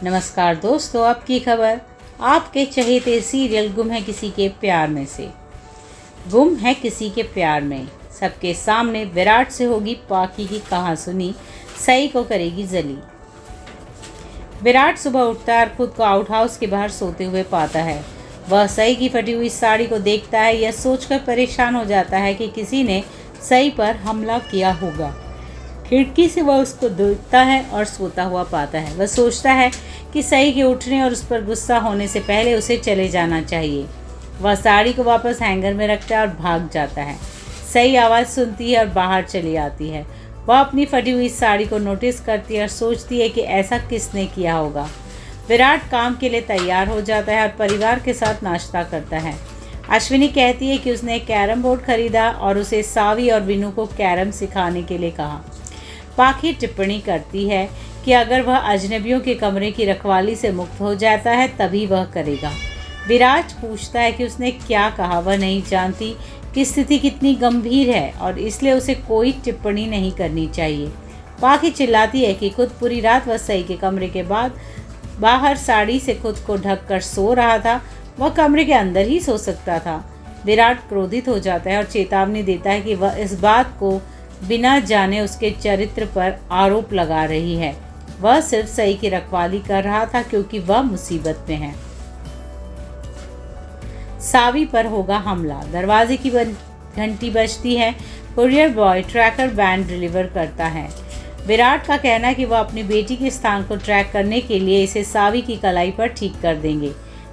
नमस्कार दोस्तों, अब की खबर आपके चहेते सीरियल गुम है किसी के प्यार में से। गुम है किसी के प्यार में सबके सामने विराट से होगी पाखी की कहासुनी, सई को करेगी जली। विराट सुबह उठता है और खुद को आउट हाउस के बाहर सोते हुए पाता है। वह सई की फटी हुई साड़ी को देखता है। यह सोचकर परेशान हो जाता है कि किसी ने सई पर हमला किया होगा। खिड़की से वह उसको देखता है और सोता हुआ पाता है। वह सोचता है कि सई के उठने और उस पर गुस्सा होने से पहले उसे चले जाना चाहिए। वह साड़ी को वापस हैंगर में रखता है और भाग जाता है। सई आवाज़ सुनती है और बाहर चली आती है। वह अपनी फटी हुई साड़ी को नोटिस करती है और सोचती है कि ऐसा किसने किया होगा। विराट काम के लिए तैयार हो जाता है और परिवार के साथ नाश्ता करता है। अश्विनी कहती है कि उसने एक कैरम बोर्ड खरीदा और उसे सावी और विनू को कैरम सिखाने के लिए कहा। पाखी टिप्पणी करती है कि अगर वह अजनबियों के कमरे की रखवाली से मुक्त हो जाता है तभी वह करेगा। विराट पूछता है कि उसने क्या कहा। वह नहीं जानती कि स्थिति कितनी गंभीर है और इसलिए उसे कोई टिप्पणी नहीं करनी चाहिए। पाखी चिल्लाती है कि खुद पूरी रात वह सई के कमरे के बाद बाहर साड़ी से खुद को ढककर सो रहा था। वह कमरे के अंदर ही सो सकता था। विराट क्रोधित हो जाता है और चेतावनी देता है कि वह इस बात को बिना जाने उसके चरित्र पर आरोप लगा रही है। वह सिर्फ सई की रखवाली कर रहा था क्योंकि वह मुसीबत में है। सावी पर होगा हमला। दरवाजे की घंटी बजती है। Courier boy tracker band deliver करता है। विराट का कहना है कि वह अपनी बेटी के स्थान को ट्रैक करने के लिए इसे सावी की कलाई पर ठीक कर देंगे।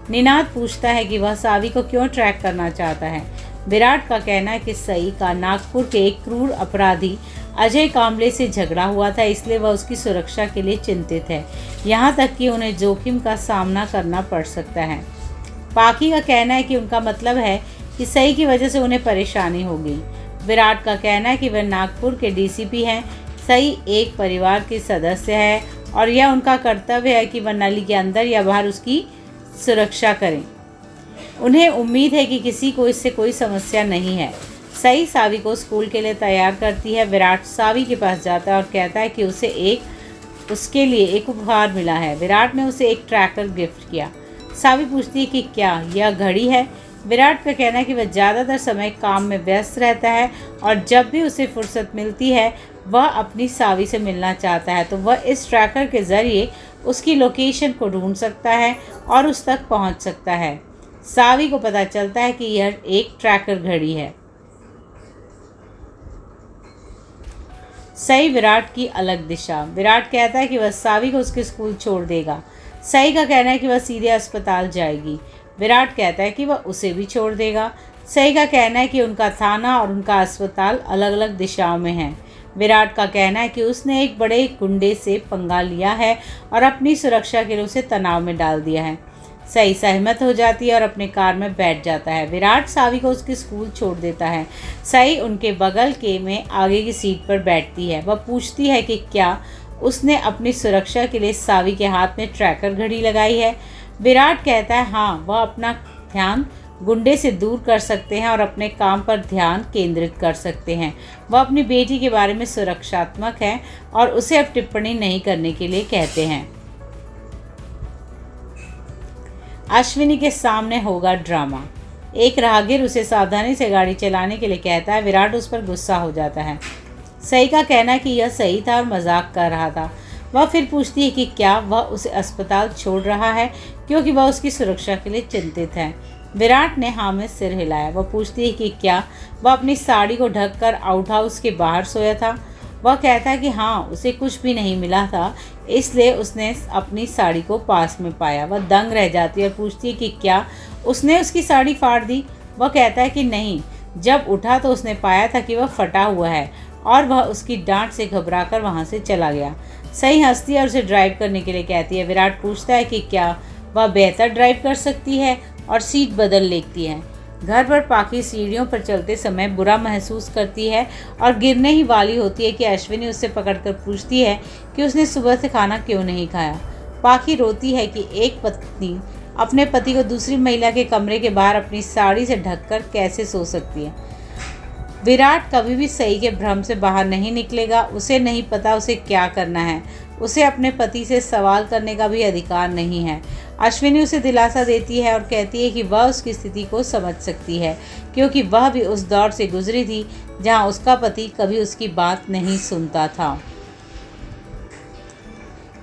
निनाद पूछता है कि वह सावी को क्यों ट्रैक करना चाहता है। विराट का कहना है कि सई का नागपुर के एक क्रूर अपराधी अजय कांबले से झगड़ा हुआ था, इसलिए वह उसकी सुरक्षा के लिए चिंतित है। यहाँ तक कि उन्हें जोखिम का सामना करना पड़ सकता है। पाखी का कहना है कि उनका मतलब है कि सई की वजह से उन्हें परेशानी होगी। विराट का कहना है कि वह नागपुर के डीसीपी हैं। सई एक परिवार के सदस्य है और यह उनका कर्तव्य है कि वह नली के अंदर या बाहर उसकी सुरक्षा करें। उन्हें उम्मीद है कि किसी को इससे कोई समस्या नहीं है। सई सावी को स्कूल के लिए तैयार करती है। विराट सावी के पास जाता है और कहता है कि उसके लिए एक उपहार मिला है। विराट ने उसे एक ट्रैकर गिफ्ट किया। सावी पूछती है कि क्या यह घड़ी है। विराट का कहना है कि वह ज़्यादातर समय काम में व्यस्त रहता है और जब भी उसे फुर्सत मिलती है वह अपनी सावी से मिलना चाहता है, तो वह इस ट्रैकर के ज़रिए उसकी लोकेशन को ढूंढ सकता है और उस तक पहुंच सकता है। सावी को पता चलता है कि यह एक ट्रैकर घड़ी है। सई विराट की अलग दिशा। विराट कहता है कि वह सावी को उसके स्कूल छोड़ देगा। सई का कहना है कि वह सीधे अस्पताल जाएगी। विराट कहता है कि वह उसे भी छोड़ देगा। सई का कहना है कि उनका थाना और उनका अस्पताल अलग अलग दिशाओं में हैं। विराट का कहना है कि उसने एक बड़े गुंडे से पंगा लिया है और अपनी सुरक्षा के लिए उसे तनाव में डाल दिया है। सई सहमत हो जाती है और अपने कार में बैठ जाता है। विराट सावी को उसके स्कूल छोड़ देता है। सई उनके बगल के में आगे की सीट पर बैठती है। वह पूछती है कि क्या उसने अपनी सुरक्षा के लिए सावी के हाथ में ट्रैकर घड़ी लगाई है। विराट कहता है हाँ, वह अपना ध्यान गुंडे से दूर कर सकते हैं और अपने काम पर ध्यान केंद्रित कर सकते हैं। वह अपनी बेटी के बारे में सुरक्षात्मक है और उसे अब टिप्पणी नहीं करने के लिए कहते हैं। अश्विनी के सामने होगा ड्रामा। एक राहगीर उसे सावधानी से गाड़ी चलाने के लिए कहता है। विराट उस पर गुस्सा हो जाता है। सई का कहना है कि यह सही था और मजाक कर रहा था। वह फिर पूछती है कि क्या वह उसे अस्पताल छोड़ रहा है क्योंकि वह उसकी सुरक्षा के लिए चिंतित है। विराट ने हाँ में सिर हिलाया। वह पूछती है कि क्या वह अपनी साड़ी को ढककर आउट हाउस के बाहर सोया था। वह कहता है कि हाँ, उसे कुछ भी नहीं मिला था, इसलिए उसने अपनी साड़ी को पास में पाया। वह दंग रह जाती है और पूछती है कि क्या उसने उसकी साड़ी फाड़ दी। वह कहता है कि नहीं, जब उठा तो उसने पाया था कि वह फटा हुआ है और वह उसकी डांट से घबराकर वहाँ से चला गया। सही हंसती है और उसे ड्राइव करने के लिए कहती है। विराट पूछता है कि क्या वह बेहतर ड्राइव कर सकती है और सीट बदल लेती है। घर पर पाखी सीढ़ियों पर चलते समय बुरा महसूस करती है और गिरने ही वाली होती है कि अश्विनी उससे पकड़कर पूछती है कि उसने सुबह से खाना क्यों नहीं खाया। पाखी रोती है कि एक पत्नी अपने पति को दूसरी महिला के कमरे के बाहर अपनी साड़ी से ढककर कैसे सो सकती है। विराट कभी भी सई के भ्रम से बाहर नहीं निकलेगा। उसे नहीं पता उसे क्या करना है। उसे अपने पति से सवाल करने का भी अधिकार नहीं है। अश्विनी उसे दिलासा देती है और कहती है कि वह उसकी स्थिति को समझ सकती है, क्योंकि वह भी उस दौर से गुजरी थी जहां उसका पति कभी उसकी बात नहीं सुनता था।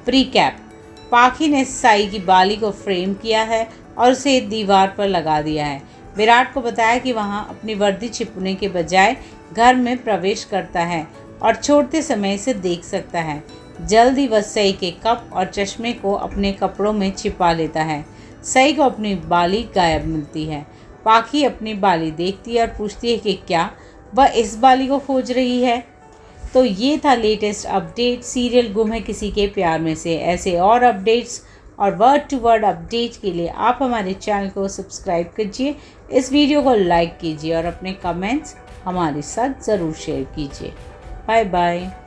प्रीकैप। पाखी ने साई की बाली को फ्रेम किया है और उसे दीवार पर लगा दिया है। विराट को बताया कि वहां अपनी वर्दी छिपने के बजाय घर में प्रवेश करता है और छोड़ते समय इसे देख सकता है। जल्द ही वह सई के कप और चश्मे को अपने कपड़ों में छिपा लेता है। सई को अपनी बाली गायब मिलती है। पाखी अपनी बाली देखती है और पूछती है कि क्या वह इस बाली को खोज रही है। तो ये था लेटेस्ट अपडेट सीरियल गुम है किसी के प्यार में से। ऐसे और अपडेट्स और वर्ड टू वर्ड अपडेट के लिए आप हमारे चैनल को सब्सक्राइब कीजिए, इस वीडियो को लाइक कीजिए और अपने कमेंट्स हमारे साथ ज़रूर शेयर कीजिए। Bye bye.